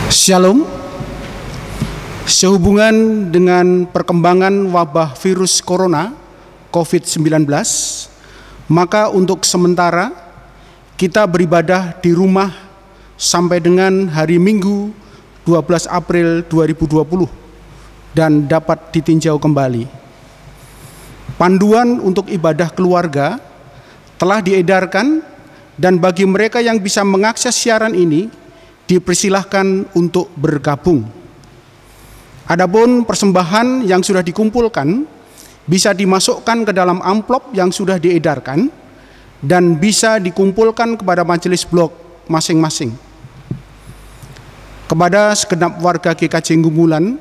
Shalom. Sehubungan dengan perkembangan wabah virus corona COVID-19, maka untuk sementara kita beribadah di rumah sampai dengan hari Minggu 12 April 2020 dan dapat ditinjau kembali. Panduan untuk ibadah keluarga telah diedarkan dan bagi mereka yang bisa mengakses siaran ini dipersilahkan untuk bergabung. Adapun persembahan yang sudah dikumpulkan bisa dimasukkan ke dalam amplop yang sudah diedarkan dan bisa dikumpulkan kepada majelis blok masing-masing. Kepada segenap warga GKJ Gumulan,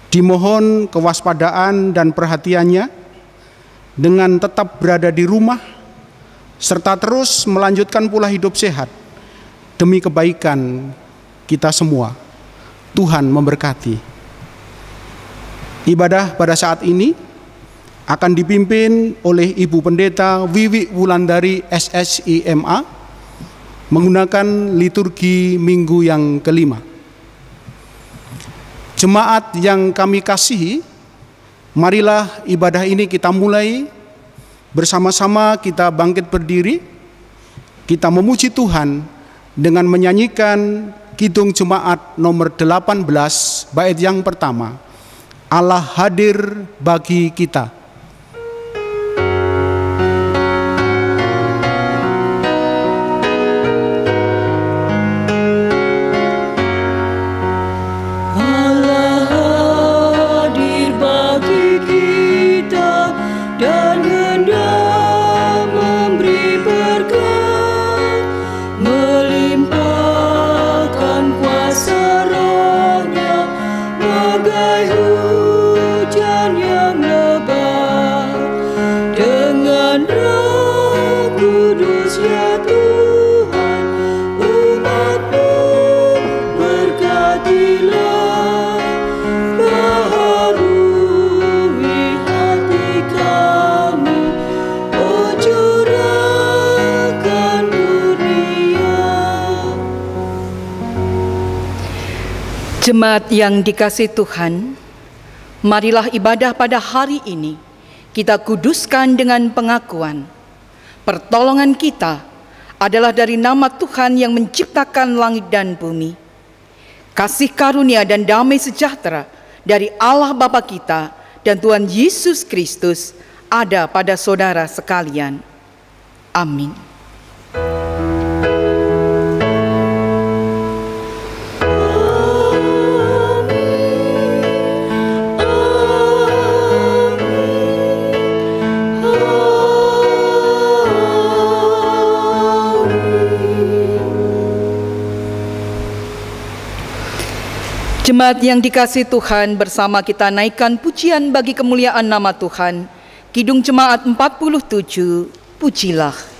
dimohon kewaspadaan dan perhatiannya dengan tetap berada di rumah serta terus melanjutkan pola hidup sehat demi kebaikan kita semua. Tuhan memberkati. Ibadah pada saat ini akan dipimpin oleh Ibu Pendeta Wiwi Wulandari SSIMA menggunakan liturgi minggu yang kelima. Jemaat yang kami kasihi, marilah ibadah ini kita mulai bersama-sama. Kita bangkit berdiri, kita memuji Tuhan dengan menyanyikan Kidung Jemaat nomor 18 bait yang pertama, Allah hadir bagi kita. Allah hadir bagi kita dan hendak memberi berkat, melimpahkan kuasa Roh-Nya bagai hujan yang lebat. Dengan Roh Kudus ya Tuhan, umat-Mu berkatilah, baharui hati kami, oh curahkan kurnia. Jemaat yang dikasihi Tuhan, marilah ibadah pada hari ini kita kuduskan dengan pengakuan. Pertolongan kita adalah dari nama Tuhan yang menciptakan langit dan bumi. Kasih karunia dan damai sejahtera dari Allah Bapa kita dan Tuhan Yesus Kristus ada pada saudara sekalian. Amin. Jemaat yang dikasihi Tuhan, bersama kita naikkan pujian bagi kemuliaan nama Tuhan. Kidung Jemaat 47, pujilah.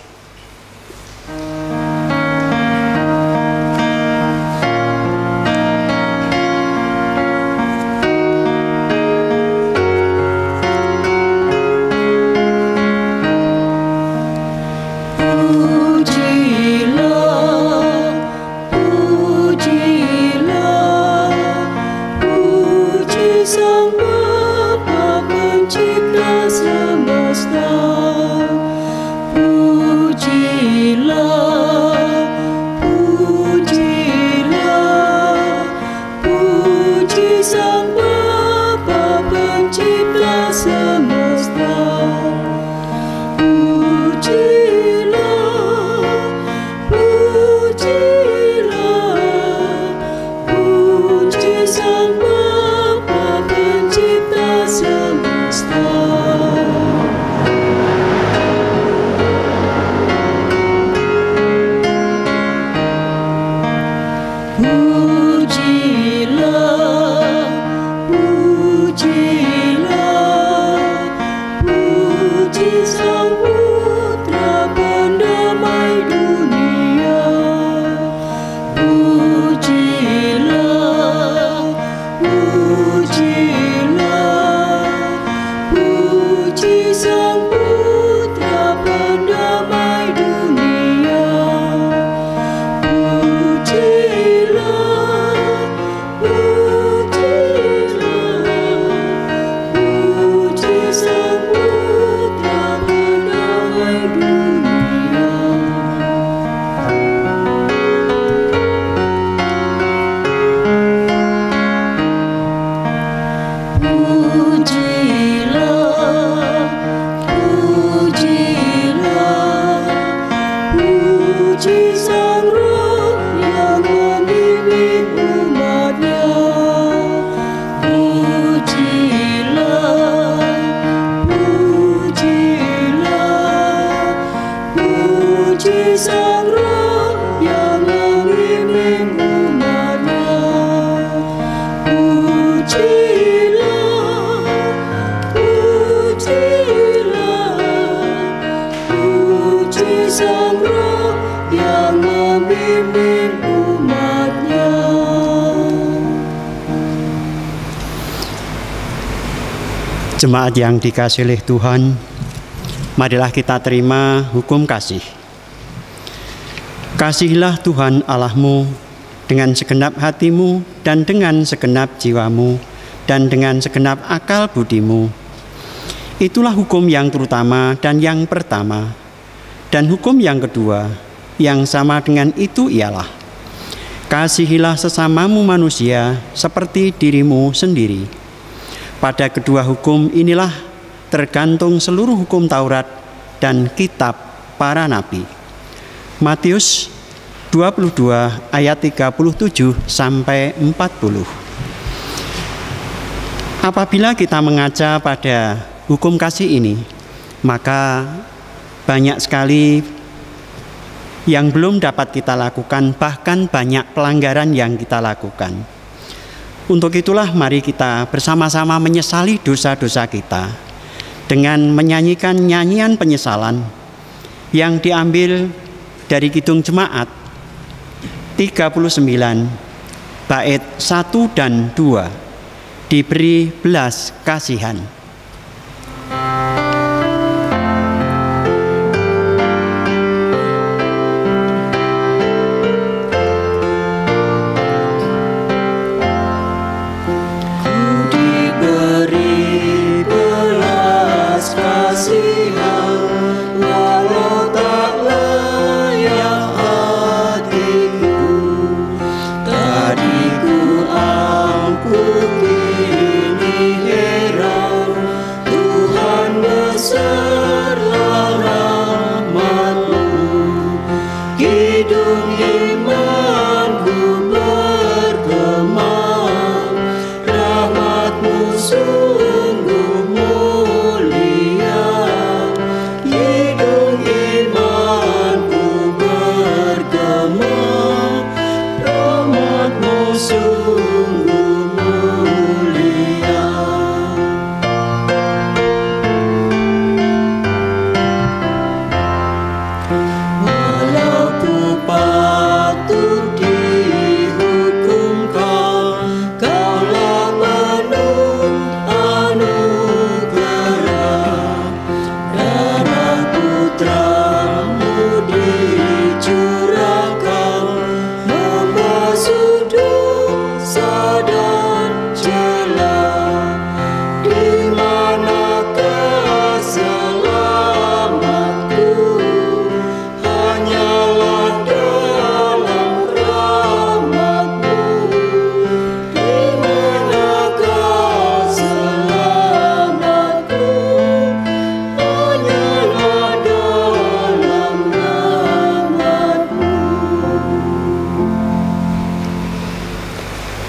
Puji Sang Roh yang membimbing umat-Nya. Pujilah, pujilah, puji Sang Roh yang membimbing umat-Nya. Jemaat yang dikasihi oleh Tuhan, marilah kita terima hukum kasih. Kasihilah Tuhan Allahmu dengan segenap hatimu dan dengan segenap jiwamu dan dengan segenap akal budimu. Itulah hukum yang terutama dan yang pertama. Dan hukum yang kedua yang sama dengan itu ialah, kasihilah sesamamu manusia seperti dirimu sendiri. Pada kedua hukum inilah tergantung seluruh hukum Taurat dan kitab para nabi. Matius 22 ayat 37 sampai 40. Apabila kita mengaca pada hukum kasih ini, maka banyak sekali yang belum dapat kita lakukan, bahkan banyak pelanggaran yang kita lakukan. Untuk itulah mari kita bersama-sama menyesali dosa-dosa kita dengan menyanyikan nyanyian penyesalan yang diambil dari Kidung Jemaat 39 bait 1 dan 2, diberi belas kasihan.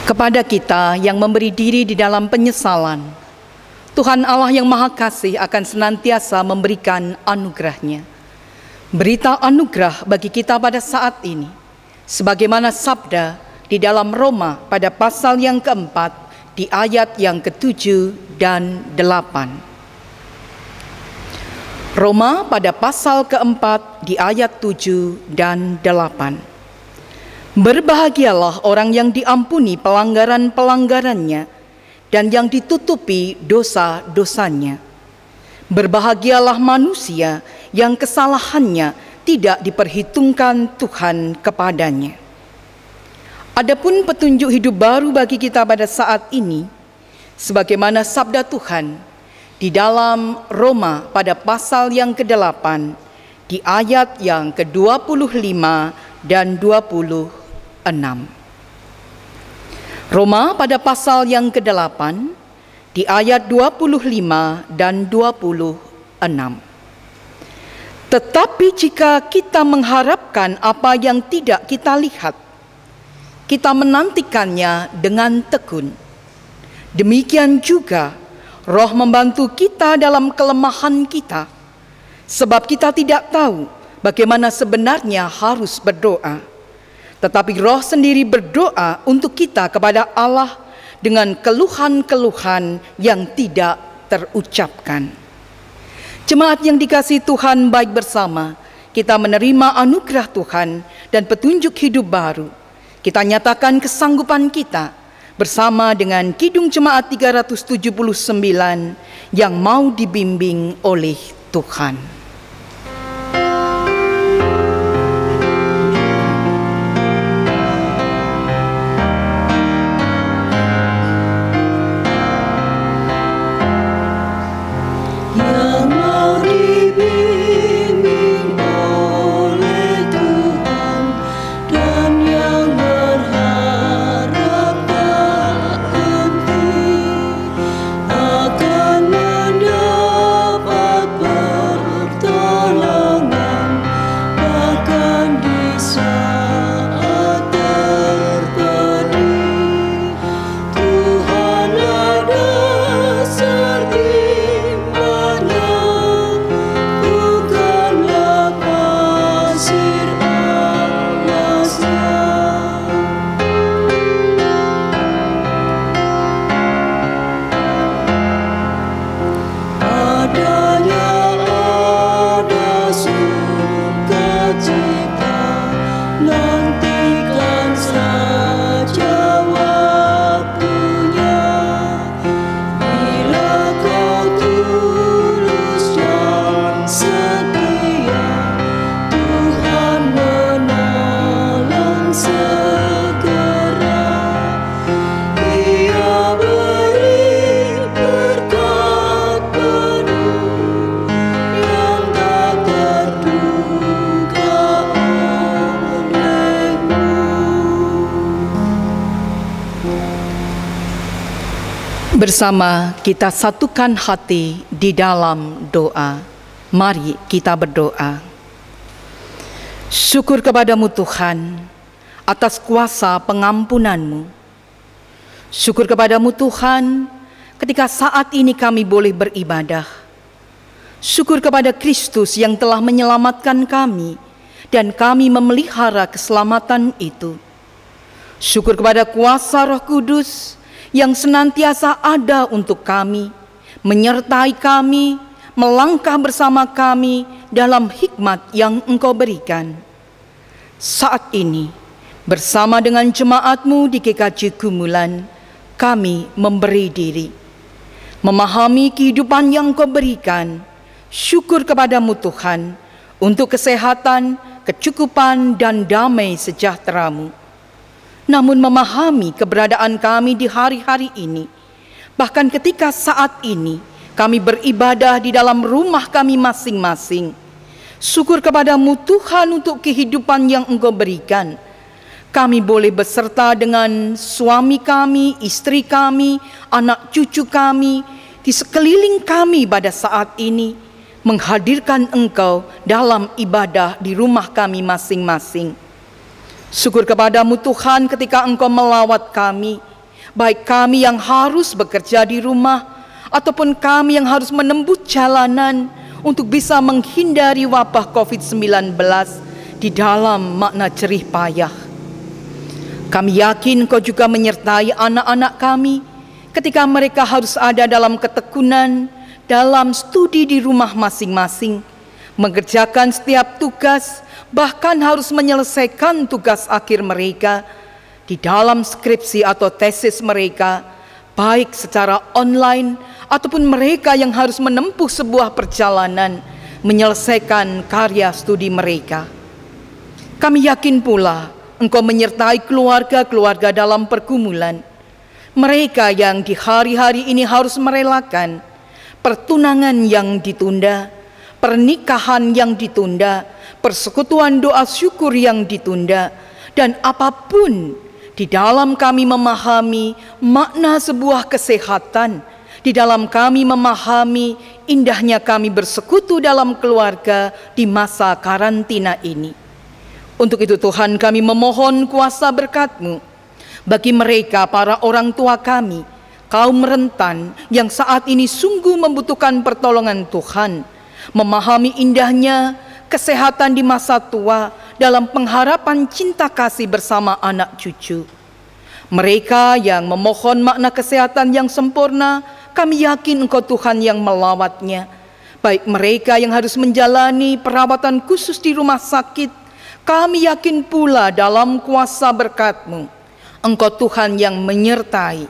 Kepada kita yang memberi diri di dalam penyesalan, Tuhan Allah yang Maha Kasih akan senantiasa memberikan anugerah-Nya. Berita anugerah bagi kita pada saat ini, sebagaimana sabda di dalam Roma pada pasal yang keempat, di ayat yang ke-7 dan 8. Roma pada pasal keempat, di ayat 7 dan 8. Berbahagialah orang yang diampuni pelanggaran-pelanggarannya dan yang ditutupi dosa-dosanya. Berbahagialah manusia yang kesalahannya tidak diperhitungkan Tuhan kepadanya. Adapun petunjuk hidup baru bagi kita pada saat ini, sebagaimana sabda Tuhan di dalam Roma pada pasal yang ke-8, di ayat yang ke-25 dan 26. Roma pada pasal yang ke-8 di ayat 25 dan 26. Tetapi jika kita mengharapkan apa yang tidak kita lihat, kita menantikannya dengan tekun. Demikian juga Roh membantu kita dalam kelemahan kita, sebab kita tidak tahu bagaimana sebenarnya harus berdoa. Tetapi Roh sendiri berdoa untuk kita kepada Allah dengan keluhan-keluhan yang tidak terucapkan. Jemaat yang dikasihi Tuhan, baik bersama kita menerima anugerah Tuhan dan petunjuk hidup baru. Kita nyatakan kesanggupan kita bersama dengan Kidung Jemaat 379 yang mau dibimbing oleh Tuhan. Bersama kita satukan hati di dalam doa. Mari kita berdoa. Syukur kepadamu Tuhan atas kuasa pengampunan-Mu. Syukur kepadamu Tuhan ketika saat ini kami boleh beribadah. Syukur kepada Kristus yang telah menyelamatkan kami dan kami memelihara keselamatan itu. Syukur kepada kuasa Roh Kudus yang senantiasa ada untuk kami, menyertai kami, melangkah bersama kami dalam hikmat yang Engkau berikan. Saat ini, bersama dengan jemaat-Mu di GKJ Gumulan, kami memberi diri, memahami kehidupan yang Engkau berikan. Syukur kepadamu Tuhan, untuk kesehatan, kecukupan, dan damai sejahtera-Mu. Namun memahami keberadaan kami di hari-hari ini, bahkan ketika saat ini kami beribadah di dalam rumah kami masing-masing. Syukur kepadamu Tuhan untuk kehidupan yang Engkau berikan. Kami boleh beserta dengan suami kami, istri kami, anak cucu kami, di sekeliling kami pada saat ini, menghadirkan Engkau dalam ibadah di rumah kami masing-masing. Syukur kepadamu Tuhan ketika Engkau melawat kami, baik kami yang harus bekerja di rumah, ataupun kami yang harus menempuh jalanan untuk bisa menghindari wabah COVID-19 di dalam makna jerih payah. Kami yakin Engkau juga menyertai anak-anak kami ketika mereka harus ada dalam ketekunan, dalam studi di rumah masing-masing, mengerjakan setiap tugas, bahkan harus menyelesaikan tugas akhir mereka di dalam skripsi atau tesis mereka, baik secara online ataupun mereka yang harus menempuh sebuah perjalanan menyelesaikan karya studi mereka. Kami yakin pula Engkau menyertai keluarga-keluarga dalam pergumulan, mereka yang di hari-hari ini harus merelakan pertunangan yang ditunda, pernikahan yang ditunda, persekutuan doa syukur yang ditunda, dan apapun di dalam kami memahami makna sebuah kesehatan, di dalam kami memahami indahnya kami bersekutu dalam keluarga di masa karantina ini. Untuk itu Tuhan, kami memohon kuasa berkat-Mu bagi mereka para orang tua kami, kaum rentan yang saat ini sungguh membutuhkan pertolongan Tuhan, memahami indahnya kesehatan di masa tua dalam pengharapan cinta kasih bersama anak cucu. Mereka yang memohon makna kesehatan yang sempurna, kami yakin Engkau Tuhan yang melawatnya. Baik mereka yang harus menjalani perawatan khusus di rumah sakit, kami yakin pula dalam kuasa berkat-Mu, Engkau Tuhan yang menyertai.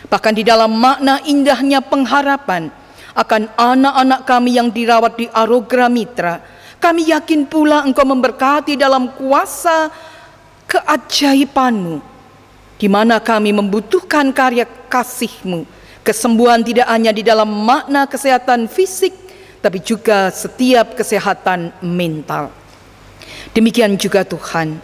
Bahkan di dalam makna indahnya pengharapan akan anak-anak kami yang dirawat di Arogra Mitra, kami yakin pula Engkau memberkati dalam kuasa keajaiban-Mu, di mana kami membutuhkan karya kasih-Mu, kesembuhan tidak hanya di dalam makna kesehatan fisik, tapi juga setiap kesehatan mental. Demikian juga Tuhan,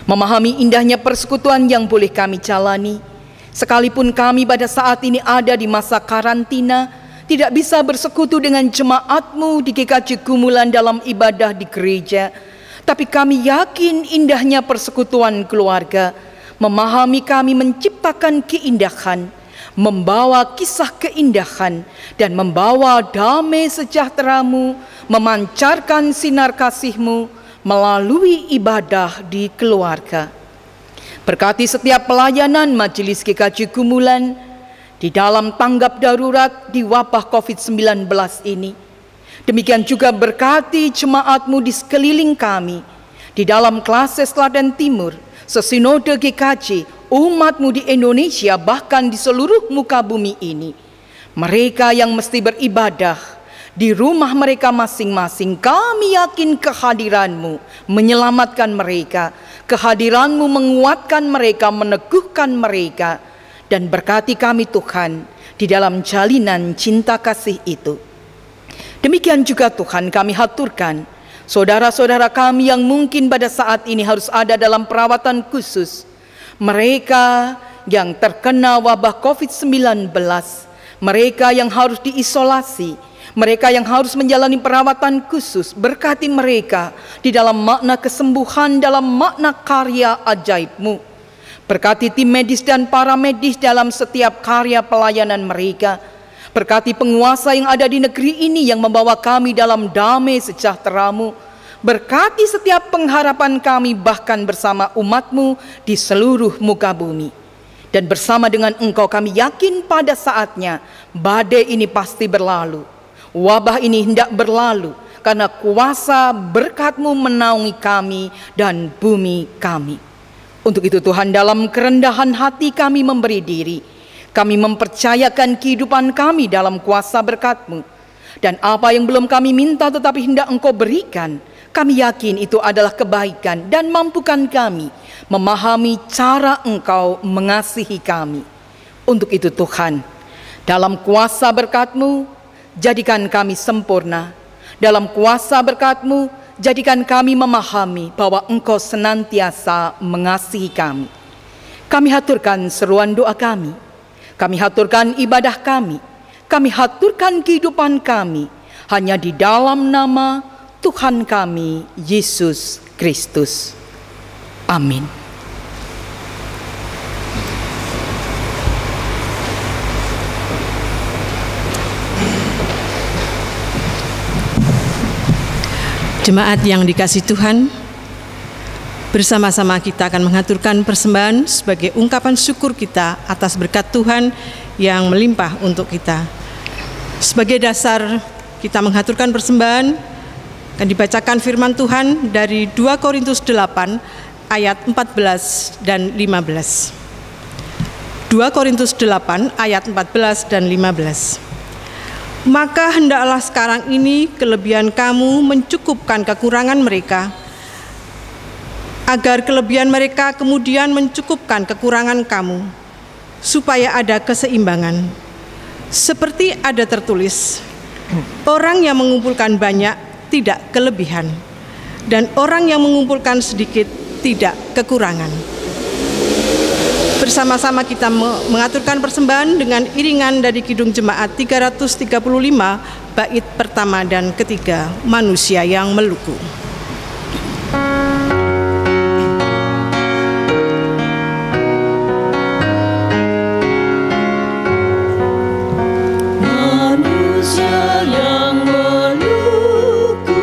memahami indahnya persekutuan yang boleh kami jalani, sekalipun kami pada saat ini ada di masa karantina, tidak bisa bersekutu dengan jemaat-Mu di GKJ Gumulan dalam ibadah di gereja, tapi kami yakin indahnya persekutuan keluarga, memahami kami menciptakan keindahan, membawa kisah keindahan, dan membawa damai sejahtera-Mu, memancarkan sinar kasih-Mu melalui ibadah di keluarga. Berkati setiap pelayanan Majelis GKJ Gumulan di dalam tanggap darurat di wabah COVID-19 ini. Demikian juga berkati jemaat-Mu di sekeliling kami, di dalam Klases Klaten Timur, sesinode GKJ, umat-Mu di Indonesia, bahkan di seluruh muka bumi ini. Mereka yang mesti beribadah di rumah mereka masing-masing, kami yakin kehadiran-Mu menyelamatkan mereka, kehadiran-Mu menguatkan mereka, meneguhkan mereka, dan berkati kami Tuhan di dalam jalinan cinta kasih itu. Demikian juga Tuhan kami haturkan saudara-saudara kami yang mungkin pada saat ini harus ada dalam perawatan khusus, mereka yang terkena wabah COVID-19, mereka yang harus diisolasi, mereka yang harus menjalani perawatan khusus, berkati mereka di dalam makna kesembuhan, dalam makna karya ajaib-Mu. Berkati tim medis dan para medis dalam setiap karya pelayanan mereka. Berkati penguasa yang ada di negeri ini yang membawa kami dalam damai sejahtera-Mu. Berkati setiap pengharapan kami bahkan bersama umat-Mu di seluruh muka bumi. Dan bersama dengan Engkau kami yakin pada saatnya badai ini pasti berlalu. Wabah ini hendak berlalu karena kuasa berkat-Mu menaungi kami dan bumi kami. Untuk itu Tuhan, dalam kerendahan hati kami memberi diri. Kami mempercayakan kehidupan kami dalam kuasa berkat-Mu. Dan apa yang belum kami minta tetapi hendak Engkau berikan, kami yakin itu adalah kebaikan dan mampukan kami memahami cara Engkau mengasihi kami. Untuk itu Tuhan, dalam kuasa berkat-Mu, jadikan kami sempurna. Dalam kuasa berkat-Mu, jadikan kami memahami bahwa Engkau senantiasa mengasihi kami. Kami haturkan seruan doa kami, kami haturkan ibadah kami haturkan kehidupan kami, hanya di dalam nama Tuhan kami, Yesus Kristus. Amin. Jemaat yang dikasihi Tuhan, bersama-sama kita akan mengaturkan persembahan sebagai ungkapan syukur kita atas berkat Tuhan yang melimpah untuk kita. Sebagai dasar kita mengaturkan persembahan, akan dibacakan firman Tuhan dari 2 Korintus 8 ayat 14 dan 15. 2 Korintus 8 ayat 14 dan 15. Maka hendaklah sekarang ini kelebihan kamu mencukupkan kekurangan mereka, agar kelebihan mereka kemudian mencukupkan kekurangan kamu, supaya ada keseimbangan. Seperti ada tertulis, orang yang mengumpulkan banyak tidak kelebihan, dan orang yang mengumpulkan sedikit tidak kekurangan. Bersama-sama kita mengaturkan persembahan dengan iringan dari Kidung Jemaat 335, bait pertama dan ketiga, Manusia yang Meluku. Manusia yang meluku,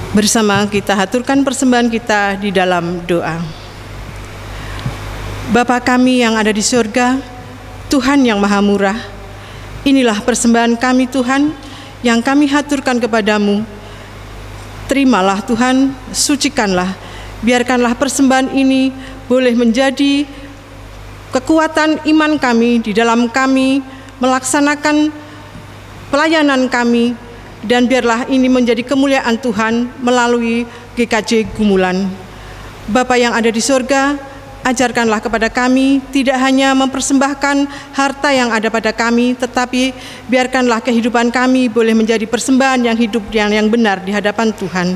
Bersama kita haturkan persembahan kita di dalam doa. Bapa kami yang ada di surga, Tuhan yang maha murah, inilah persembahan kami Tuhan yang kami haturkan kepadamu. Terimalah Tuhan, sucikanlah, biarkanlah persembahan ini boleh menjadi kekuatan iman kami di dalam kami melaksanakan pelayanan kami, dan biarlah ini menjadi kemuliaan Tuhan melalui GKJ Gumulan. Bapa yang ada di surga, ajarkanlah kepada kami tidak hanya mempersembahkan harta yang ada pada kami, tetapi biarkanlah kehidupan kami boleh menjadi persembahan yang hidup yang benar di hadapan Tuhan.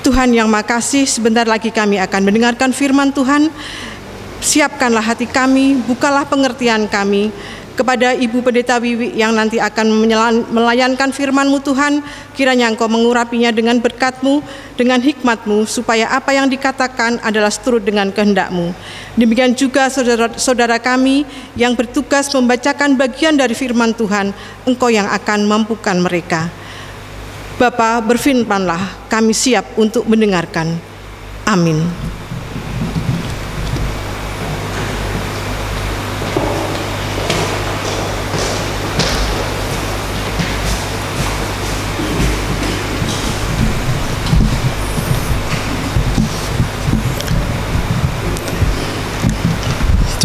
Tuhan yang makasih, sebentar lagi kami akan mendengarkan firman Tuhan. Siapkanlah hati kami, bukalah pengertian kami. Kepada Ibu Pendeta Wiwi yang nanti akan melayankan firman-Mu Tuhan, kiranya Engkau mengurapinya dengan berkat-Mu, dengan hikmat-Mu, supaya apa yang dikatakan adalah seturut dengan kehendak-Mu. Demikian juga saudara-saudara kami yang bertugas membacakan bagian dari firman Tuhan, Engkau yang akan mampukan mereka. Bapa, berfirmanlah, kami siap untuk mendengarkan. Amin.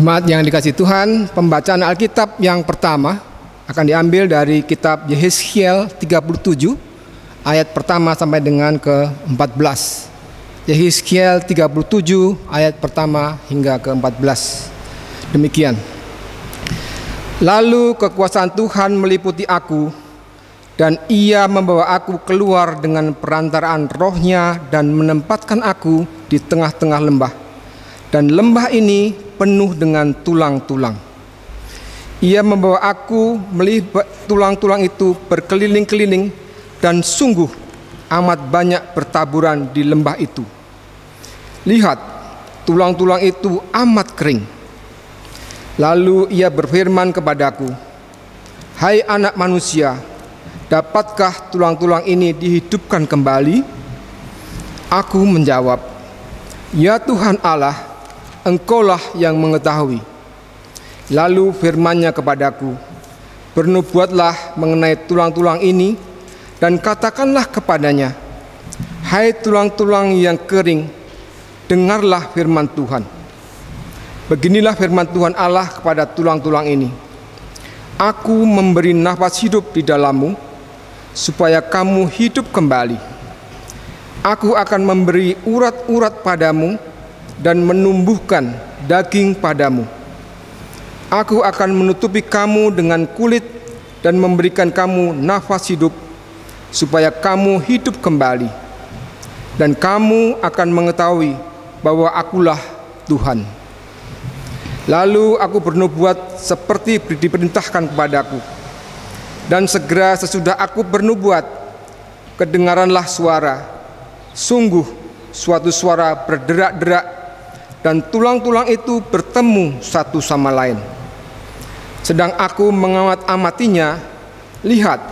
Jemaat yang dikasihi Tuhan, pembacaan Alkitab yang pertama akan diambil dari kitab Yehezkiel 37 ayat pertama sampai dengan ke-14. Yehezkiel 37 ayat pertama hingga ke-14. Demikian. Lalu kekuasaan Tuhan meliputi aku, dan Ia membawa aku keluar dengan perantaraan Roh-Nya dan menempatkan aku di tengah-tengah lembah. Dan lembah ini penuh dengan tulang-tulang. Ia membawa aku melihat tulang-tulang itu berkeliling-keliling, dan sungguh amat banyak bertaburan di lembah itu. Lihat, tulang-tulang itu amat kering. Lalu ia berfirman kepadaku, "Hai anak manusia, dapatkah tulang-tulang ini dihidupkan kembali?" Aku menjawab, "Ya Tuhan Allah, Engkaulah yang mengetahui." Lalu firman-Nya kepadaku, "Bernubuatlah mengenai tulang-tulang ini, dan katakanlah kepadanya, hai tulang-tulang yang kering, dengarlah firman Tuhan. Beginilah firman Tuhan Allah kepada tulang-tulang ini. Aku memberi nafas hidup di dalammu, supaya kamu hidup kembali. Aku akan memberi urat-urat padamu, dan menumbuhkan daging padamu. Aku akan menutupi kamu dengan kulit dan memberikan kamu nafas hidup, supaya kamu hidup kembali. Dan kamu akan mengetahui bahwa akulah Tuhan." Lalu aku bernubuat seperti diperintahkan kepadaku. Dan segera sesudah aku bernubuat, kedengaranlah suara, sungguh suatu suara berderak-derak, dan tulang-tulang itu bertemu satu sama lain. Sedang aku mengamat-amatinya, lihat,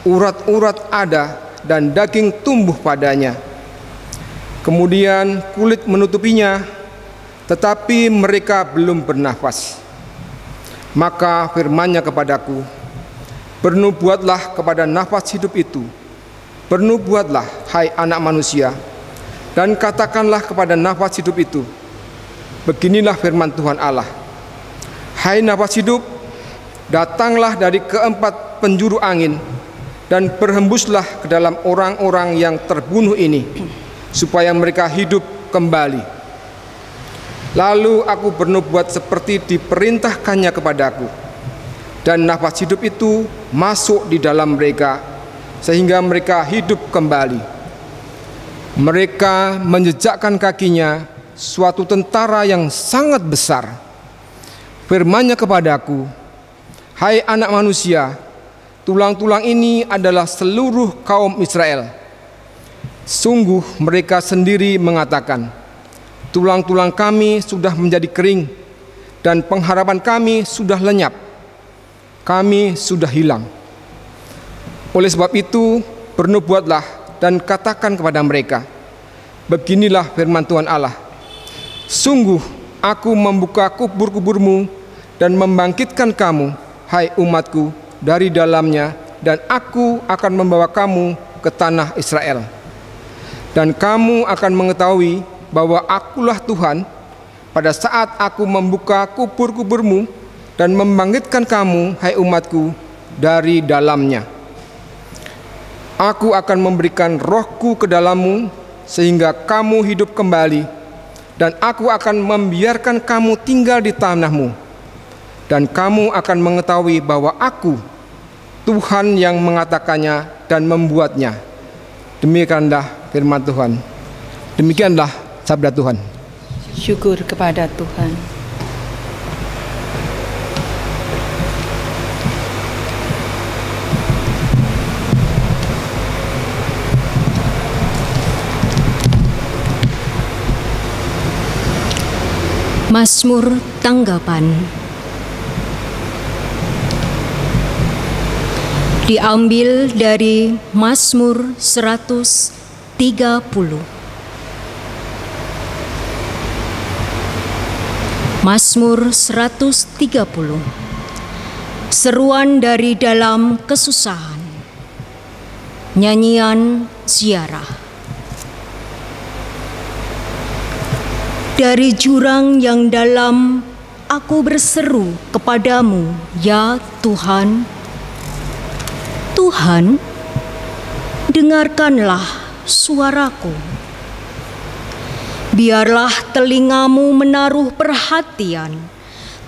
urat-urat ada dan daging tumbuh padanya. Kemudian kulit menutupinya, tetapi mereka belum bernafas. Maka firman-Nya kepadaku, "Bernubuatlah kepada nafas hidup itu. Bernubuatlah, hai anak manusia, dan katakanlah kepada nafas hidup itu, beginilah firman Tuhan Allah. Hai nafas hidup, datanglah dari keempat penjuru angin, dan berhembuslah ke dalam orang-orang yang terbunuh ini, supaya mereka hidup kembali." Lalu aku bernubuat seperti diperintahkannya kepadaku, dan nafas hidup itu masuk di dalam mereka, sehingga mereka hidup kembali. Mereka menjejakkan kakinya suatu tentara yang sangat besar. Firman-Nya kepadaku, "Hai anak manusia, tulang-tulang ini adalah seluruh kaum Israel. Sungguh mereka sendiri mengatakan, tulang-tulang kami sudah menjadi kering, dan pengharapan kami sudah lenyap. Kami sudah hilang. Oleh sebab itu, bernubuatlah dan katakan kepada mereka, beginilah firman Tuhan Allah, sungguh aku membuka kubur-kuburmu dan membangkitkan kamu, hai umatku, dari dalamnya, dan aku akan membawa kamu ke tanah Israel. Dan kamu akan mengetahui bahwa akulah Tuhan pada saat aku membuka kubur-kuburmu dan membangkitkan kamu, hai umatku, dari dalamnya. Aku akan memberikan rohku ke dalammu sehingga kamu hidup kembali, dan aku akan membiarkan kamu tinggal di tanahmu, dan kamu akan mengetahui bahwa aku Tuhan yang mengatakannya dan membuatnya. Demikianlah firman Tuhan. Demikianlah sabda Tuhan. Syukur kepada Tuhan. Mazmur tanggapan. Diambil dari Mazmur 130. Mazmur 130. Seruan dari dalam kesusahan. Nyanyian ziarah. Dari jurang yang dalam aku berseru kepadamu, ya Tuhan. Tuhan, dengarkanlah suaraku. Biarlah telingamu menaruh perhatian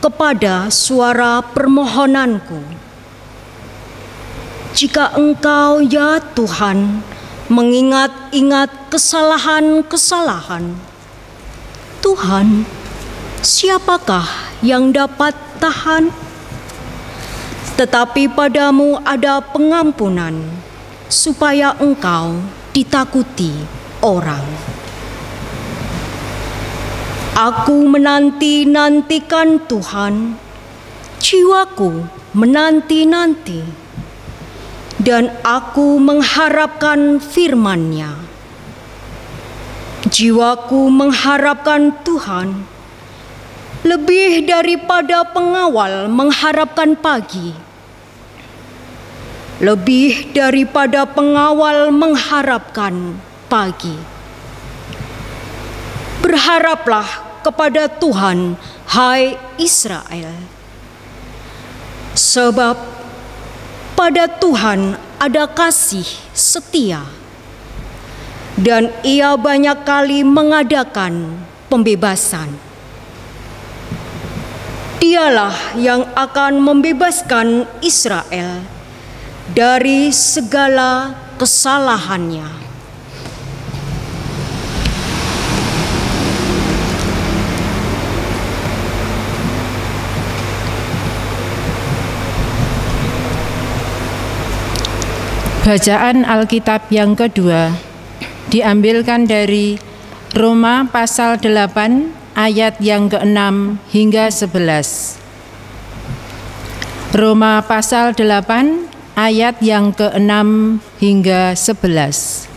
kepada suara permohonanku. Jika Engkau, ya Tuhan, mengingat-ingat kesalahan-kesalahan, Tuhan, siapakah yang dapat tahan? Tetapi padamu ada pengampunan, supaya Engkau ditakuti orang. Aku menanti-nantikan Tuhan, jiwaku menanti-nanti, dan aku mengharapkan firman-Nya. Jiwaku mengharapkan Tuhan, lebih daripada pengawal mengharapkan pagi. Lebih daripada pengawal mengharapkan pagi. Berharaplah kepada Tuhan, hai Israel. Sebab pada Tuhan ada kasih setia, dan Ia banyak kali mengadakan pembebasan. Dialah yang akan membebaskan Israel dari segala kesalahannya. Bacaan Alkitab yang kedua diambilkan dari Roma pasal 8 ayat yang ke-6 hingga 11. Roma pasal 8 ayat yang ke-6 hingga 11.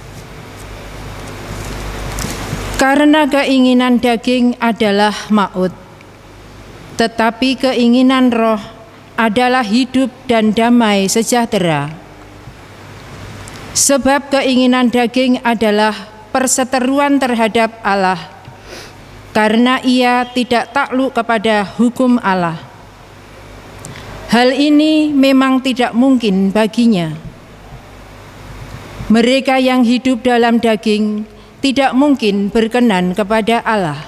Karena keinginan daging adalah maut, tetapi keinginan roh adalah hidup dan damai sejahtera. Sebab keinginan daging adalah perseteruan terhadap Allah, karena ia tidak takluk kepada hukum Allah. Hal ini memang tidak mungkin baginya. Mereka yang hidup dalam daging tidak mungkin berkenan kepada Allah.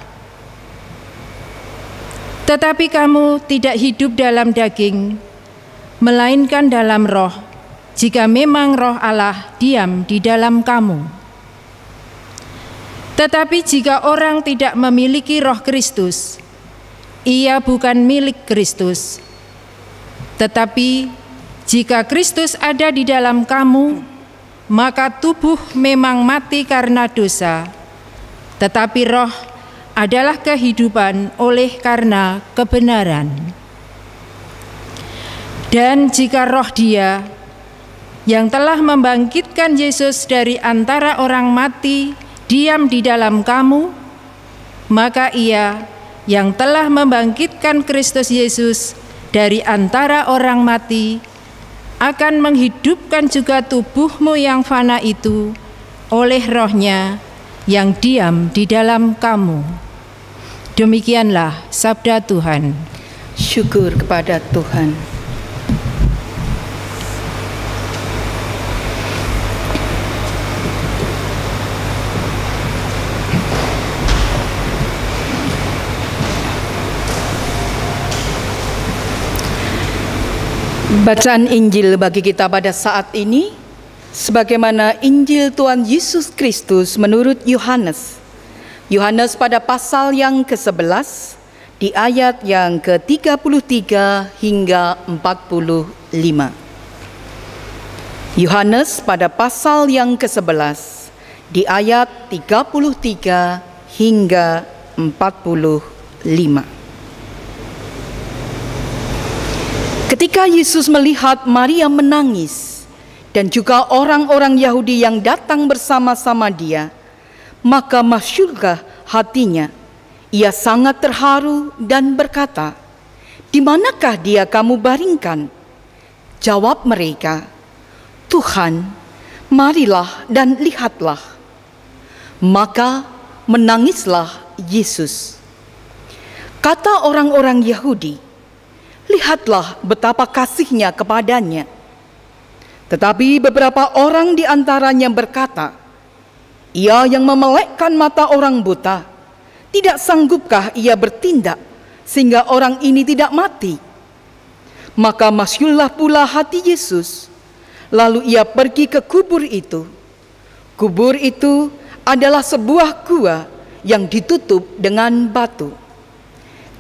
Tetapi kamu tidak hidup dalam daging, melainkan dalam roh, jika memang roh Allah diam di dalam kamu. Tetapi jika orang tidak memiliki roh Kristus, ia bukan milik Kristus. Tetapi jika Kristus ada di dalam kamu, maka tubuh memang mati karena dosa, tetapi roh adalah kehidupan oleh karena kebenaran. Dan jika roh Dia, yang telah membangkitkan Yesus dari antara orang mati diam di dalam kamu, maka Ia yang telah membangkitkan Kristus Yesus dari antara orang mati akan menghidupkan juga tubuhmu yang fana itu oleh Roh-Nya yang diam di dalam kamu. Demikianlah sabda Tuhan. Syukur kepada Tuhan. Bacaan Injil bagi kita pada saat ini sebagaimana Injil Tuhan Yesus Kristus menurut Yohanes. Yohanes pada pasal yang ke-11 di ayat yang ke-33 hingga 45. Yohanes pada pasal yang ke-11 di ayat 33 hingga 45. Ketika Yesus melihat Maria menangis dan juga orang-orang Yahudi yang datang bersama-sama dia, maka masyurlah hatinya. Ia sangat terharu dan berkata, "Di manakah dia kamu baringkan?" Jawab mereka, "Tuhan, marilah dan lihatlah." Maka menangislah Yesus. Kata orang-orang Yahudi, "Lihatlah betapa kasihnya kepadanya." Tetapi beberapa orang di antaranya berkata, "Ia yang memelekkan mata orang buta, tidak sanggupkah ia bertindak sehingga orang ini tidak mati?" Maka masyurlah pula hati Yesus. Lalu ia pergi ke kubur itu. Kubur itu adalah sebuah gua yang ditutup dengan batu.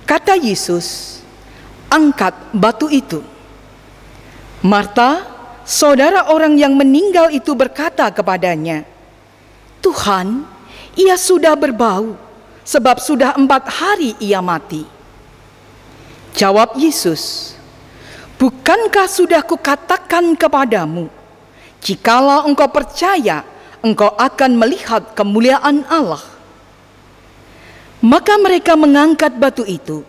Kata Yesus, "Angkat batu itu." Marta, saudara orang yang meninggal itu berkata kepadanya, "Tuhan, ia sudah berbau, sebab sudah 4 hari ia mati." Jawab Yesus, "Bukankah sudah kukatakan kepadamu, jikalau engkau percaya, engkau akan melihat kemuliaan Allah?" Maka mereka mengangkat batu itu.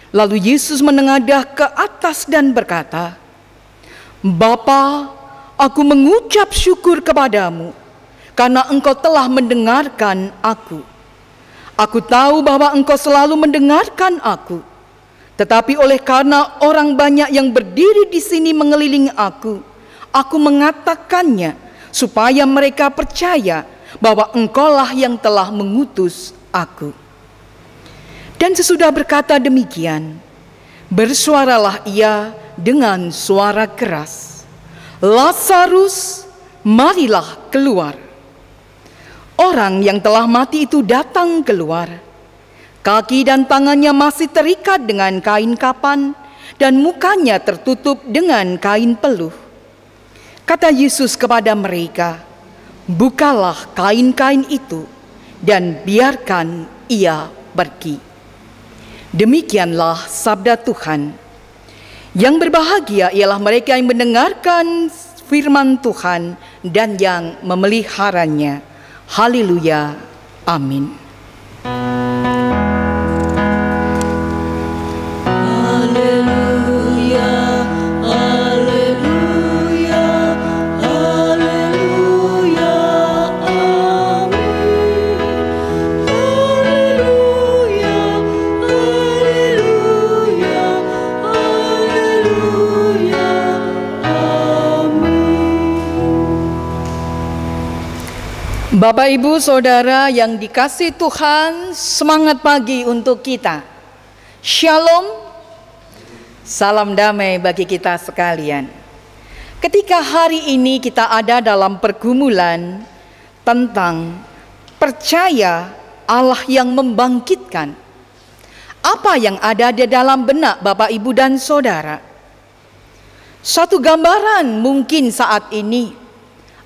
Lalu Yesus menengadah ke atas dan berkata, "Bapa, aku mengucap syukur kepadamu karena engkau telah mendengarkan aku. Aku tahu bahwa engkau selalu mendengarkan aku, tetapi oleh karena orang banyak yang berdiri di sini mengelilingi aku mengatakannya supaya mereka percaya bahwa engkaulah yang telah mengutus aku." Dan sesudah berkata demikian, bersuaralah ia dengan suara keras, "Lazarus, marilah keluar." Orang yang telah mati itu datang keluar. Kaki dan tangannya masih terikat dengan kain kapan dan mukanya tertutup dengan kain peluh. Kata Yesus kepada mereka, "Bukalah kain-kain itu dan biarkan ia pergi." Demikianlah sabda Tuhan. Yang berbahagia ialah mereka yang mendengarkan firman Tuhan dan yang memeliharanya. Haleluya. Amin. Haleluya, haleluya, haleluya, amin. Haleluya, haleluya, haleluya, amin. Bapak, Ibu, Saudara yang dikasihi Tuhan, semangat pagi untuk kita. Shalom. Salam damai bagi kita sekalian. Ketika hari ini kita ada dalam pergumulan tentang percaya Allah yang membangkitkan, apa yang ada di dalam benak Bapak, Ibu, dan Saudara? Satu gambaran mungkin saat ini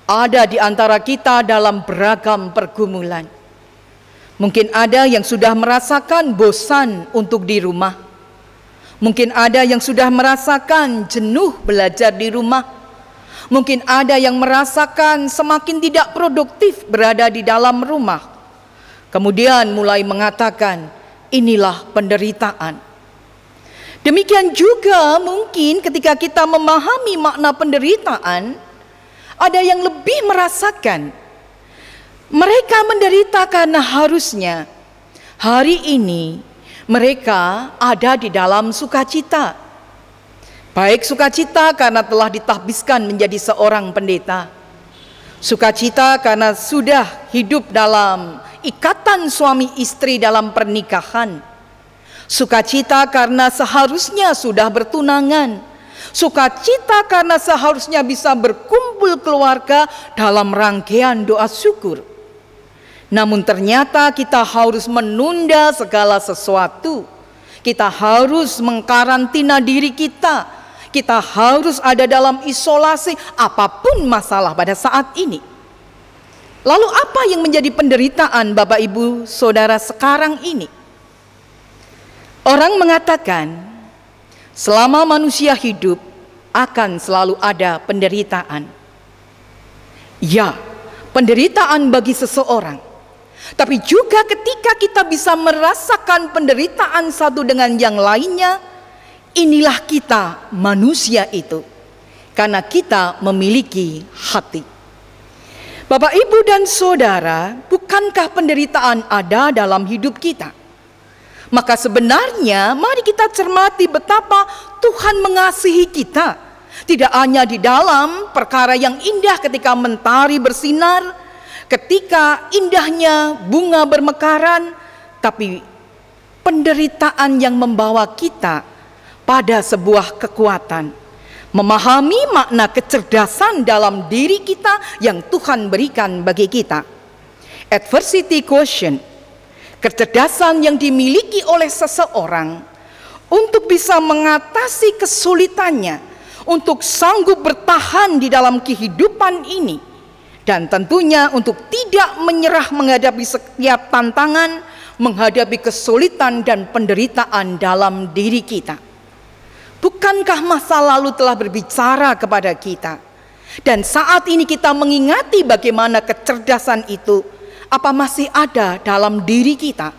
ada di antara kita dalam beragam pergumulan. Mungkin ada yang sudah merasakan bosan untuk di rumah. Mungkin ada yang sudah merasakan jenuh belajar di rumah. Mungkin ada yang merasakan semakin tidak produktif berada di dalam rumah. Kemudian mulai mengatakan, inilah penderitaan. Demikian juga mungkin ketika kita memahami makna penderitaan, ada yang lebih merasakan. Mereka menderita karena harusnya hari ini mereka ada di dalam sukacita. Baik sukacita karena telah ditahbiskan menjadi seorang pendeta. Sukacita karena sudah hidup dalam ikatan suami istri dalam pernikahan. Sukacita karena seharusnya sudah bertunangan. Sukacita karena seharusnya bisa berkumpul keluarga dalam rangkaian doa syukur. Namun ternyata kita harus menunda segala sesuatu. Kita harus mengkarantina diri kita. Kita harus ada dalam isolasi apapun masalah pada saat ini. Lalu apa yang menjadi penderitaan Bapak Ibu Saudara sekarang ini? Orang mengatakan selama manusia hidup akan selalu ada penderitaan. Ya, penderitaan bagi seseorang. Tapi juga ketika kita bisa merasakan penderitaan satu dengan yang lainnya, inilah kita manusia itu, karena kita memiliki hati. Bapak, Ibu, dan Saudara, bukankah penderitaan ada dalam hidup kita? Maka sebenarnya mari kita cermati betapa Tuhan mengasihi kita. Tidak hanya di dalam perkara yang indah ketika mentari bersinar, ketika indahnya bunga bermekaran, tapi penderitaan yang membawa kita pada sebuah kekuatan, memahami makna kecerdasan dalam diri kita yang Tuhan berikan bagi kita. Adversity quotient, kecerdasan yang dimiliki oleh seseorang untuk bisa mengatasi kesulitannya, untuk sanggup bertahan di dalam kehidupan ini, dan tentunya untuk tidak menyerah menghadapi setiap tantangan, menghadapi kesulitan dan penderitaan dalam diri kita. Bukankah masa lalu telah berbicara kepada kita? Dan saat ini kita mengingati bagaimana kecerdasan itu, apa masih ada dalam diri kita?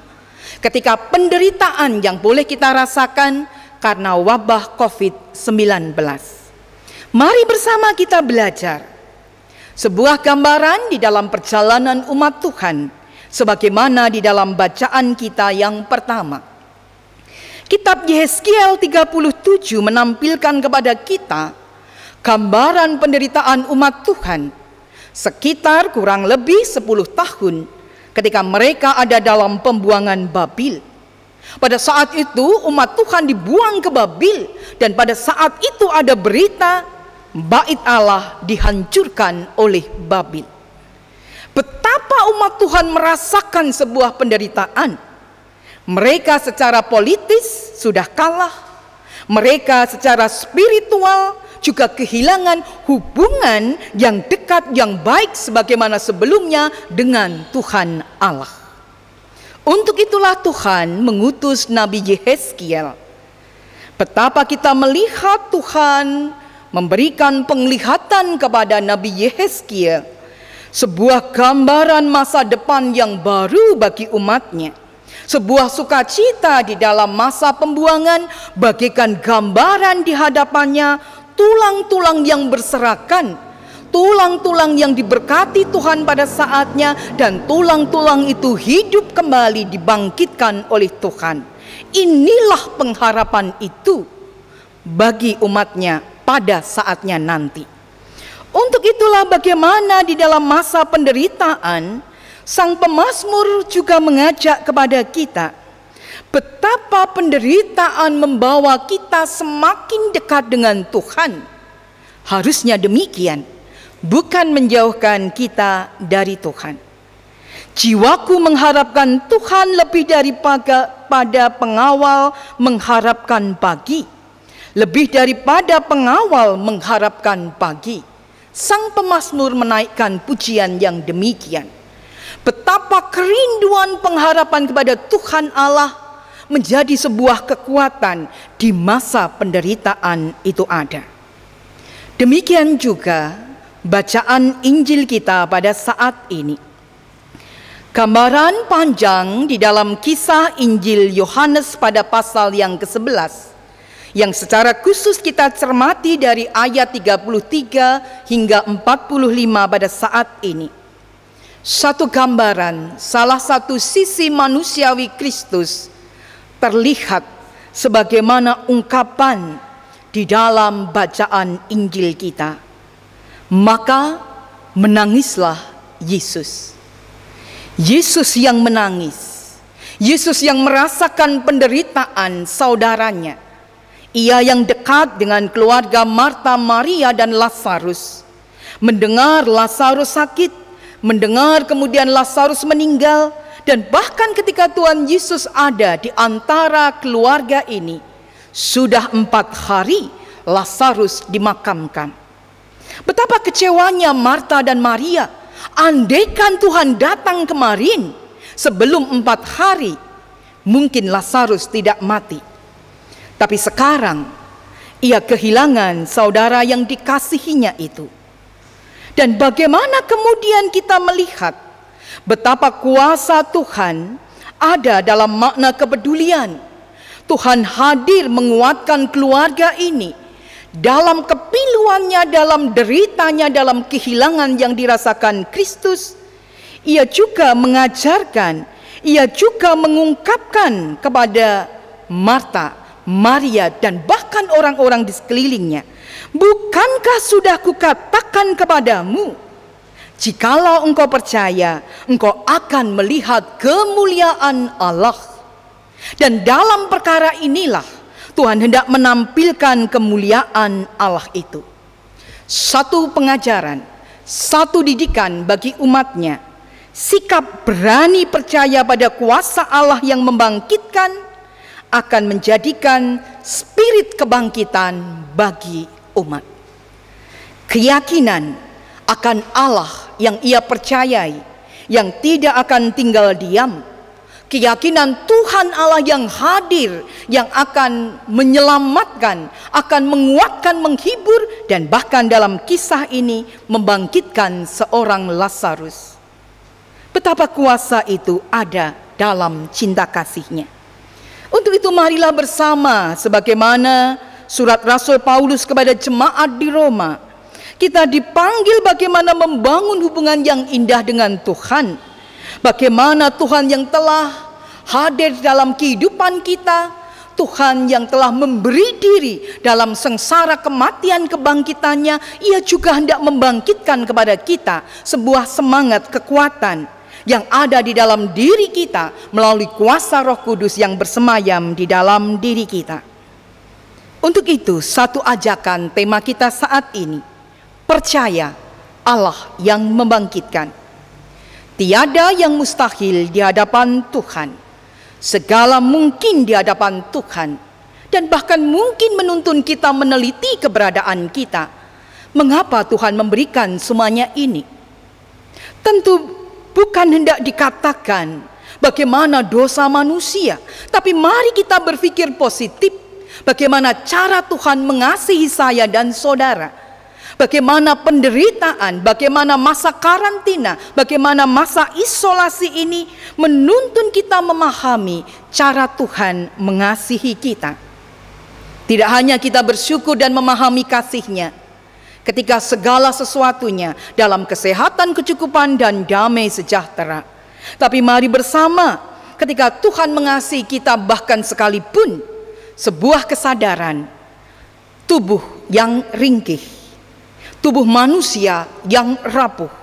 Ketika penderitaan yang boleh kita rasakan karena wabah COVID-19. Mari bersama kita belajar sebuah gambaran di dalam perjalanan umat Tuhan, sebagaimana di dalam bacaan kita yang pertama. Kitab Yehezkiel 37 menampilkan kepada kita gambaran penderitaan umat Tuhan sekitar kurang lebih 10 tahun ketika mereka ada dalam pembuangan Babil. Pada saat itu umat Tuhan dibuang ke Babil, dan pada saat itu ada berita bait Allah dihancurkan oleh Babil. Betapa umat Tuhan merasakan sebuah penderitaan. Mereka secara politis sudah kalah. Mereka secara spiritual juga kehilangan hubungan yang dekat, yang baik sebagaimana sebelumnya dengan Tuhan Allah. Untuk itulah Tuhan mengutus Nabi Yehezkiel. Betapa kita melihat Tuhan memberikan penglihatan kepada Nabi Yehezkiel, sebuah gambaran masa depan yang baru bagi umatnya. Sebuah sukacita di dalam masa pembuangan, bagaikan gambaran di hadapannya tulang-tulang yang berserakan, tulang-tulang yang diberkati Tuhan pada saatnya, dan tulang-tulang itu hidup kembali dibangkitkan oleh Tuhan. Inilah pengharapan itu bagi umatnya pada saatnya nanti. Untuk itulah bagaimana di dalam masa penderitaan, Sang pemazmur juga mengajak kepada kita betapa penderitaan membawa kita semakin dekat dengan Tuhan. Harusnya demikian, bukan menjauhkan kita dari Tuhan. Jiwaku mengharapkan Tuhan lebih daripada pengawal mengharapkan pagi. Lebih daripada pengawal mengharapkan pagi. Sang pemazmur menaikkan pujian yang demikian. Betapa kerinduan pengharapan kepada Tuhan Allah menjadi sebuah kekuatan di masa penderitaan itu ada. Demikian juga bacaan Injil kita pada saat ini. Gambaran panjang di dalam kisah Injil Yohanes pada pasal yang ke-11 yang secara khusus kita cermati dari ayat 33 hingga 45 pada saat ini. Satu gambaran, salah satu sisi manusiawi Kristus terlihat sebagaimana ungkapan di dalam bacaan Injil kita. Maka menangislah Yesus. Yesus yang menangis, Yesus yang merasakan penderitaan saudaranya. Ia yang dekat dengan keluarga Marta, Maria, dan Lazarus. Mendengar Lazarus sakit, mendengar kemudian Lazarus meninggal, dan bahkan ketika Tuhan Yesus ada di antara keluarga ini, sudah 4 hari Lazarus dimakamkan. Betapa kecewanya Marta dan Maria. Andaikan Tuhan datang kemarin sebelum 4 hari, mungkin Lazarus tidak mati. Tapi sekarang ia kehilangan saudara yang dikasihinya itu. Dan bagaimana kemudian kita melihat betapa kuasa Tuhan ada dalam makna kepedulian. Tuhan hadir menguatkan keluarga ini dalam kepiluannya, dalam deritanya, dalam kehilangan yang dirasakan Kristus. Ia juga mengajarkan, ia juga mengungkapkan kepada Marta, Maria, dan bahkan orang-orang di sekelilingnya, bukankah sudah kukatakan kepadamu, jikalau engkau percaya, engkau akan melihat kemuliaan Allah. Dan dalam perkara inilah Tuhan hendak menampilkan kemuliaan Allah itu. Satu pengajaran, satu didikan bagi umatnya. Sikap berani percaya pada kuasa Allah yang membangkitkan akan menjadikan spirit kebangkitan bagi umat. Keyakinan akan Allah yang ia percayai, yang tidak akan tinggal diam. Keyakinan Tuhan Allah yang hadir, yang akan menyelamatkan, akan menguatkan, menghibur, dan bahkan dalam kisah ini membangkitkan seorang Lazarus. Betapa kuasa itu ada dalam cinta kasihnya. Untuk itu marilah bersama, sebagaimana surat Rasul Paulus kepada jemaat di Roma, kita dipanggil bagaimana membangun hubungan yang indah dengan Tuhan. Bagaimana Tuhan yang telah hadir dalam kehidupan kita, Tuhan yang telah memberi diri dalam sengsara kematian kebangkitannya, ia juga hendak membangkitkan kepada kita sebuah semangat kekuatan yang ada di dalam diri kita melalui kuasa Roh Kudus yang bersemayam di dalam diri kita. Untuk itu, satu ajakan tema kita saat ini, percaya Allah yang membangkitkan. Tiada yang mustahil di hadapan Tuhan. Segala mungkin di hadapan Tuhan. Dan bahkan mungkin menuntun kita meneliti keberadaan kita. Mengapa Tuhan memberikan semuanya ini? Tentu bukan hendak dikatakan bagaimana dosa manusia. Tapi mari kita berpikir positif. Bagaimana cara Tuhan mengasihi saya dan saudara. Bagaimana penderitaan, bagaimana masa karantina, bagaimana masa isolasi ini menuntun kita memahami cara Tuhan mengasihi kita. Tidak hanya kita bersyukur dan memahami kasih-Nya ketika segala sesuatunya dalam kesehatan, kecukupan, dan damai sejahtera. Tapi mari bersama ketika Tuhan mengasihi kita bahkan sekalipun sebuah kesadaran tubuh yang ringkih, tubuh manusia yang rapuh,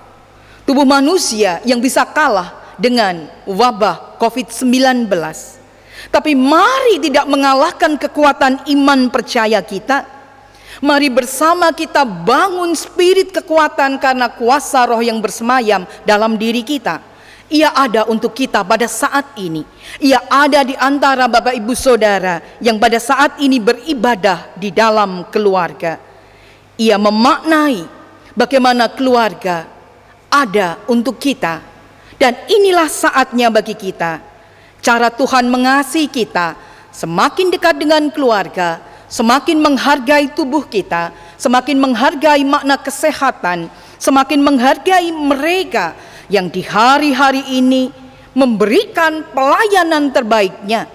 tubuh manusia yang bisa kalah dengan wabah COVID-19. Tapi mari tidak mengalahkan kekuatan iman percaya kita. Mari bersama kita bangun spirit kekuatan karena kuasa Roh yang bersemayam dalam diri kita. Ia ada untuk kita pada saat ini. Ia ada di antara Bapak Ibu Saudara yang pada saat ini beribadah di dalam keluarga. Ia memaknai bagaimana keluarga ada untuk kita. Dan inilah saatnya bagi kita. Cara Tuhan mengasihi kita, semakin dekat dengan keluarga, semakin menghargai tubuh kita, semakin menghargai makna kesehatan, semakin menghargai mereka yang di hari-hari ini memberikan pelayanan terbaiknya,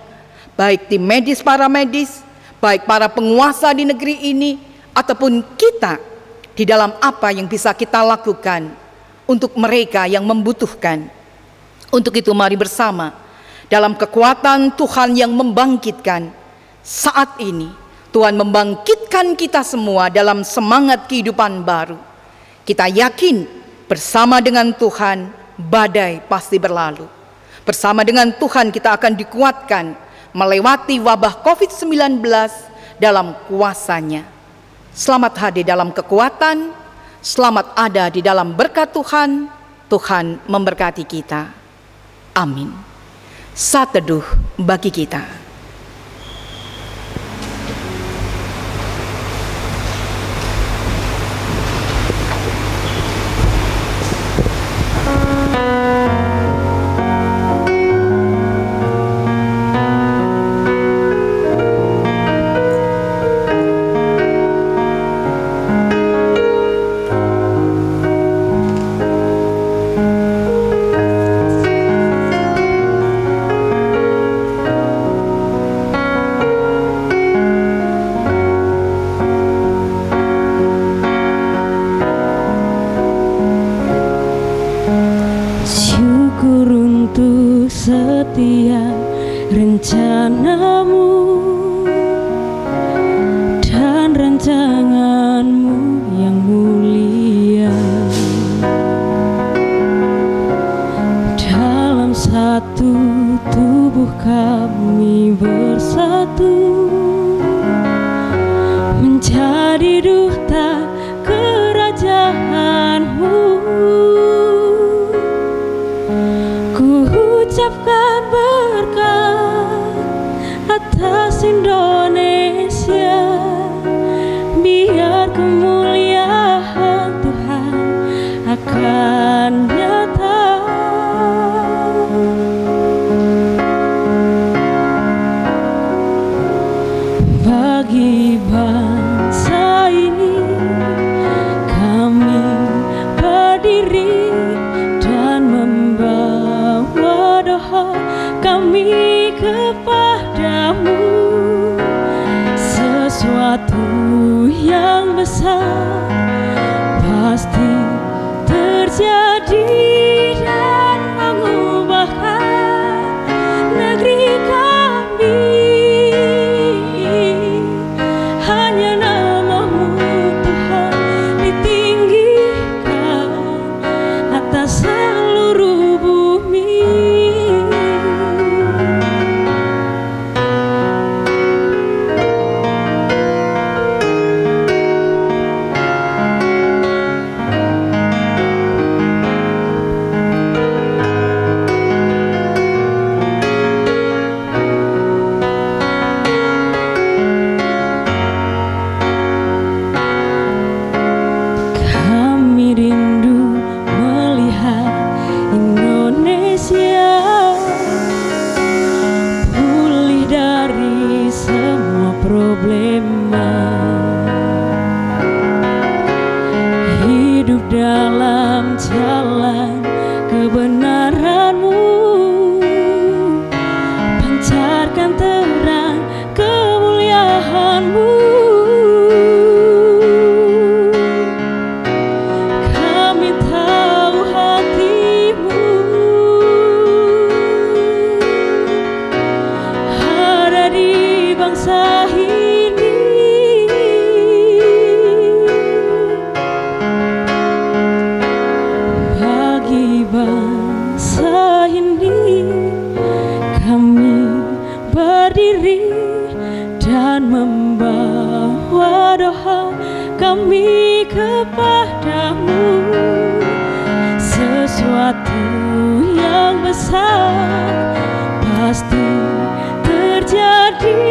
baik tim medis, para medis, baik para penguasa di negeri ini, ataupun kita di dalam apa yang bisa kita lakukan untuk mereka yang membutuhkan. Untuk itu mari bersama dalam kekuatan Tuhan yang membangkitkan. Saat ini Tuhan membangkitkan kita semua dalam semangat kehidupan baru. Kita yakin bersama dengan Tuhan badai pasti berlalu. Bersama dengan Tuhan kita akan dikuatkan melewati wabah COVID-19 dalam kuasa-Nya. Selamat hadir dalam kekuatan, selamat ada di dalam berkat Tuhan. Tuhan memberkati kita. Amin. Saat teduh bagi kita. setiap rencanamu dan rancanganmu yang mulia. Dalam satu tubuh kami bersatu menjadi duta kerajaanmu. Ku ucapkan berkat atas Indonesia, biar kemuliaan Tuhan akan nyata. Bagi bangsa ini kami berdiri dan membawa doa kami kepadamu. Sesuatu yang besar pasti terjadi dan mengubahkan negeri kami. Hanya nama-Mu Tuhan ditinggikan atas seluruh bumi. Kami rindu melihat Indonesia pulih dari semua problema, hidup dalam jalan kebenaran-Mu, pancarkan terang kemuliaan-Mu. Kami tahu hati-Mu ada di bangsa ini. Bagi bangsa ini kami berdiri dan membawa doa kami kepadamu. Sesuatu yang besar pasti terjadi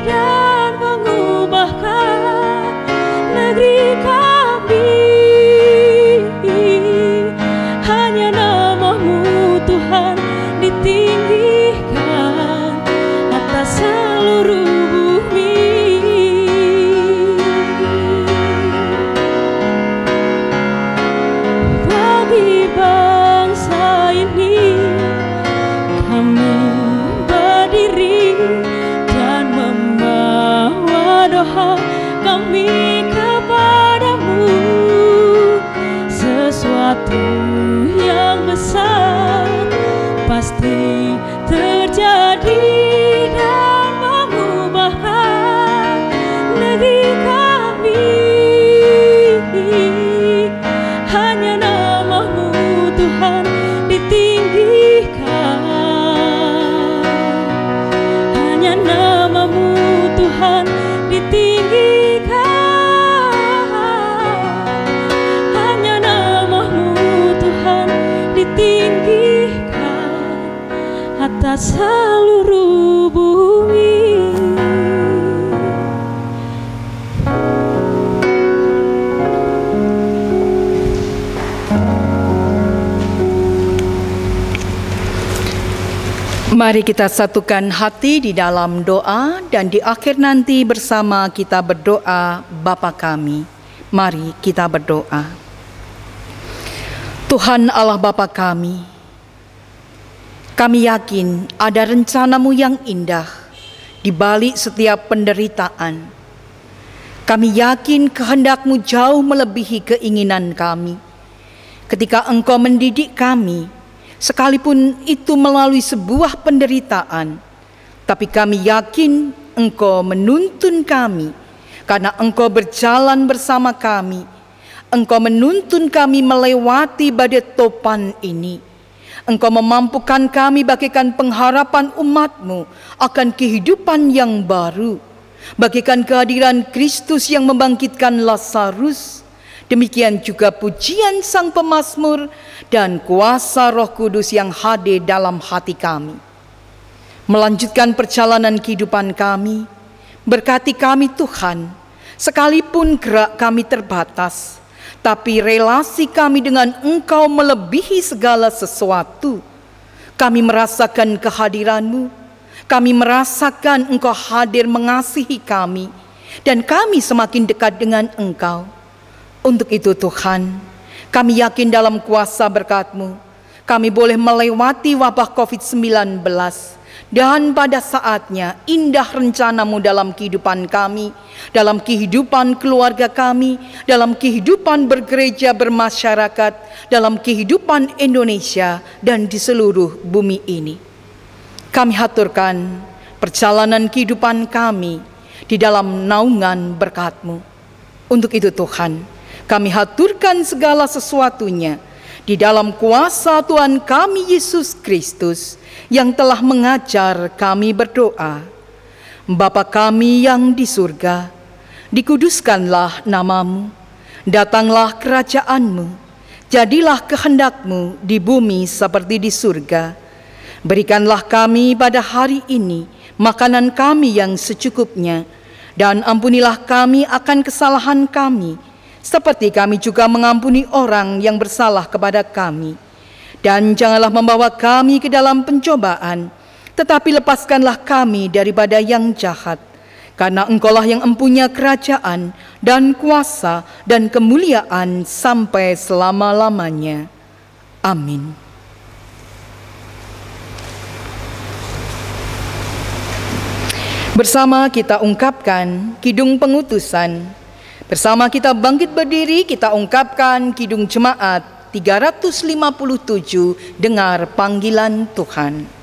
dan mengubahkan negeri kami. Hanya nama-Mu Tuhan ditinggikan atas seluruh bumi. atas seluruh bumi. Mari kita satukan hati di dalam doa, dan di akhir nanti bersama kita berdoa Bapa kami. Mari kita berdoa. Tuhan Allah Bapa kami yakin ada rencana-Mu yang indah di balik setiap penderitaan. Kami yakin kehendak-Mu jauh melebihi keinginan kami. Ketika Engkau mendidik kami, sekalipun itu melalui sebuah penderitaan, tapi kami yakin Engkau menuntun kami, karena Engkau berjalan bersama kami. Engkau menuntun kami melewati badai topan ini. Engkau memampukan kami bagaikan pengharapan umat-Mu akan kehidupan yang baru, bagaikan kehadiran Kristus yang membangkitkan Lazarus. Demikian juga pujian Sang Pemazmur dan kuasa Roh Kudus yang hadir dalam hati kami. Melanjutkan perjalanan kehidupan kami, berkati kami Tuhan, sekalipun gerak kami terbatas, tapi relasi kami dengan Engkau melebihi segala sesuatu. Kami merasakan kehadiran-Mu, kami merasakan Engkau hadir mengasihi kami, dan kami semakin dekat dengan Engkau. Untuk itu Tuhan, kami yakin dalam kuasa berkat-Mu, kami boleh melewati wabah COVID-19, dan pada saatnya indah rencana-Mu dalam kehidupan kami, dalam kehidupan keluarga kami, dalam kehidupan bergereja bermasyarakat, dalam kehidupan Indonesia dan di seluruh bumi ini. Kami haturkan perjalanan kehidupan kami di dalam naungan berkat-Mu. Untuk itu Tuhan, kami haturkan segala sesuatunya di dalam kuasa Tuhan kami Yesus Kristus yang telah mengajar kami berdoa. Bapa kami yang di surga, dikuduskanlah nama-Mu, datanglah kerajaan-Mu, jadilah kehendak-Mu di bumi seperti di surga. Berikanlah kami pada hari ini makanan kami yang secukupnya, dan ampunilah kami akan kesalahan kami, seperti kami juga mengampuni orang yang bersalah kepada kami. Dan janganlah membawa kami ke dalam pencobaan, tetapi lepaskanlah kami daripada yang jahat. Karena Engkaulah yang empunya kerajaan dan kuasa dan kemuliaan sampai selama-lamanya. Amin. Bersama kita ungkapkan Kidung Pengutusan. Bersama kita bangkit berdiri, kita ungkapkan Kidung Jemaat 357, Dengar Panggilan Tuhan.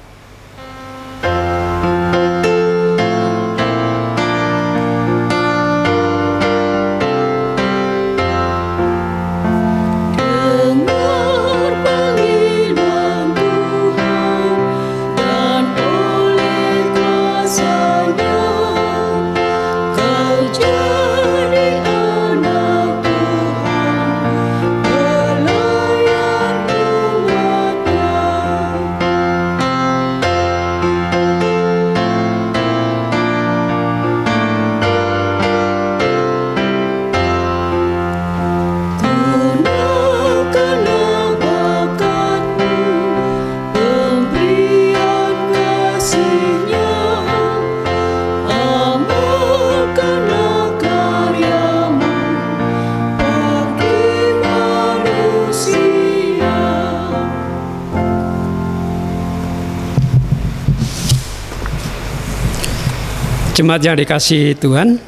Jemaat yang dikasihi Tuhan,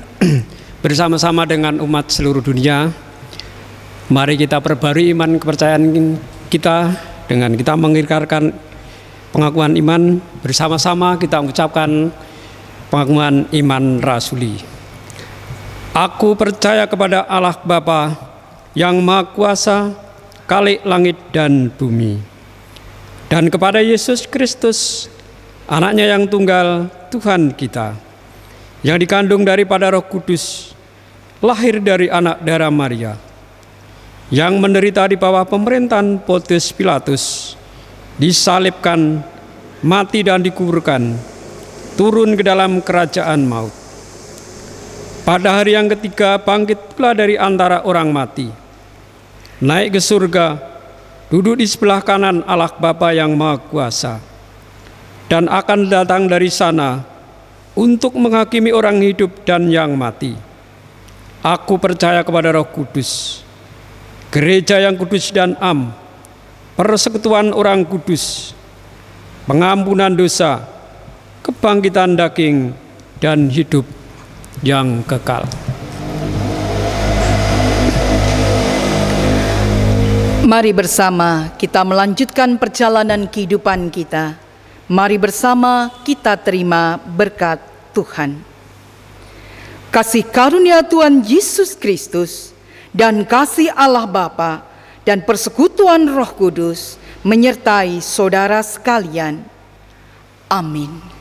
bersama-sama dengan umat seluruh dunia, mari kita perbarui iman kepercayaan kita dengan kita mengikrarkan pengakuan iman. Bersama-sama kita mengucapkan pengakuan iman rasuli. Aku percaya kepada Allah Bapa yang Maha Kuasa, Khalik langit dan bumi, dan kepada Yesus Kristus, Anaknya yang tunggal, Tuhan kita, yang dikandung daripada Roh Kudus, lahir dari anak darah Maria, yang menderita di bawah pemerintahan Pontius Pilatus, disalibkan, mati dan dikuburkan, turun ke dalam kerajaan maut. Pada hari yang ketiga bangkit pula dari antara orang mati, naik ke surga, duduk di sebelah kanan Allah Bapa yang Maha Kuasa, dan akan datang dari sana untuk menghakimi orang hidup dan yang mati. Aku percaya kepada Roh Kudus, gereja yang kudus dan am, persekutuan orang kudus, pengampunan dosa, kebangkitan daging, dan hidup yang kekal. Mari bersama kita melanjutkan perjalanan kehidupan kita. Mari bersama kita terima berkat Tuhan. Kasih karunia Tuhan Yesus Kristus dan kasih Allah Bapa dan persekutuan Roh Kudus menyertai saudara sekalian. Amin.